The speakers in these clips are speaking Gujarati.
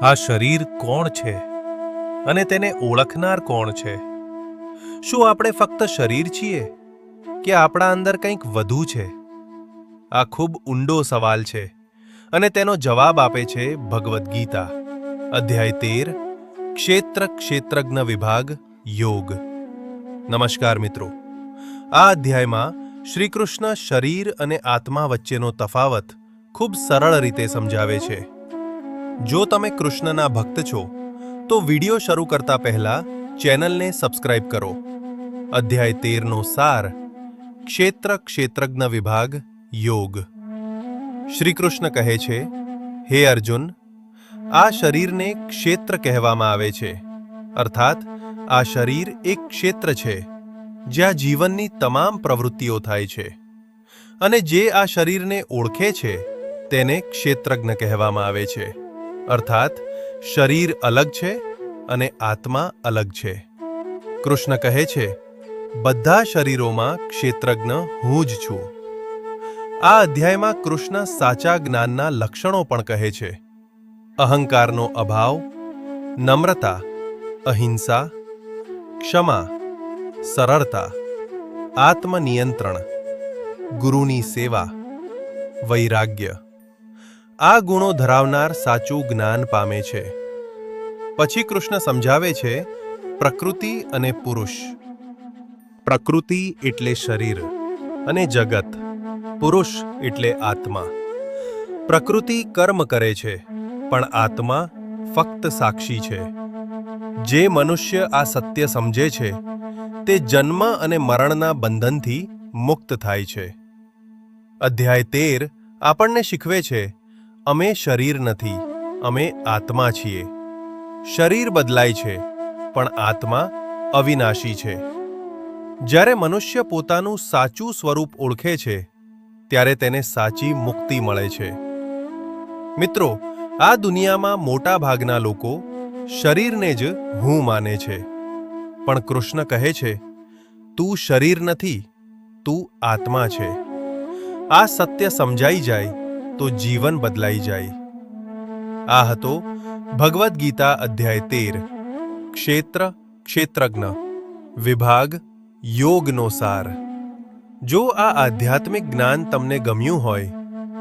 આ શરીર કોણ છે અને તેને ઓળખનાર કોણ છે? શું આપણે ફક્ત શરીર છીએ કે આપણા અંદર કંઈક વધુ છે? આ ખૂબ ઊંડો સવાલ છે અને તેનો જવાબ આપે છે ભગવદ્ ગીતા, અધ્યાય 13, ક્ષેત્રજ્ઞ વિભાગ યોગ. નમસ્કાર મિત્રો. આ અધ્યાયમાં શ્રી કૃષ્ણ શરીર અને આત્મા વચ્ચેનો તફાવત ખૂબ સરળ રીતે સમજાવે છે. જો તમે કૃષ્ણના ભક્ત છો તો વિડિયો શરૂ કરતા પહેલા ચેનલને સબસ્ક્રાઇબ કરો. અધ્યાય 13નો સાર, ક્ષેત્રજ્ઞ વિભાગ યોગ. શ્રી કૃષ્ણ કહે છે, હે અર્જુન, આ શરીરને ક્ષેત્ર કહેવામાં આવે છે. અર્થાત આ શરીર એક ક્ષેત્ર છે જ્યાં જીવનની તમામ પ્રવૃત્તિઓ થાય છે, અને જે આ શરીરને ઓળખે છે તેને ક્ષેત્રજ્ઞ કહેવામાં આવે છે. અર્થાત શરીર અલગ છે અને આત્મા અલગ છે. કૃષ્ણ કહે છે, બધા શરીરોમાં ક્ષેત્રજ્ઞ હું જ છું. આ અધ્યાયમાં કૃષ્ણ સાચા જ્ઞાનના લક્ષણો પણ કહે છે. અહંકારનો અભાવ, નમ્રતા, અહિંસા, ક્ષમા, સરળતા, આત્મનિયંત્રણ, ગુરુની સેવા, વૈરાગ્ય. આ ગુણો ધરાવનાર સાચું જ્ઞાન પામે છે. પછી કૃષ્ણ સમજાવે છે પ્રકૃતિ અને પુરુષ. પ્રકૃતિ એટલે શરીર અને જગત, પુરુષ એટલે આત્મા. પ્રકૃતિ કર્મ કરે છે પણ આત્મા ફક્ત સાક્ષી છે. જે મનુષ્ય આ સત્ય સમજે છે તે જન્મ અને મરણના બંધનથી મુક્ત થાય છે. અધ્યાય 13 આપણને શીખવે છે, અમે શરીર નથી, અમે આત્મા છીએ. શરીર બદલાય છે પણ આત્મા અવિનાશી છે. જ્યારે મનુષ્ય પોતાનું સાચું સ્વરૂપ ઓળખે છે ત્યારે તેને સાચી મુક્તિ મળે છે. મિત્રો, આ દુનિયામાં મોટા ભાગના લોકો શરીરને જ હું માને છે, પણ કૃષ્ણ કહે છે, તું શરીર નથી, તું આત્મા છે. આ સત્ય સમજાઈ જાય તો જીવન બદલાઈ જાય. આ હતો ભગવદ્ ગીતા અધ્યાય 13, ક્ષેત્રજ્ઞ વિભાગ યોગનો સાર. જો આ આધ્યાત્મિક જ્ઞાન તમને ગમ્યું હોય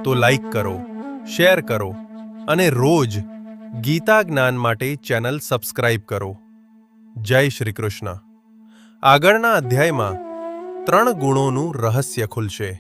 તો લાઈક કરો, શેર કરો અને રોજ ગીતા જ્ઞાન માટે ચેનલ સબસ્ક્રાઇબ કરો. જય શ્રી કૃષ્ણ. આગળના અધ્યાયમાં 3 ગુણોનું રહસ્ય ખુલશે.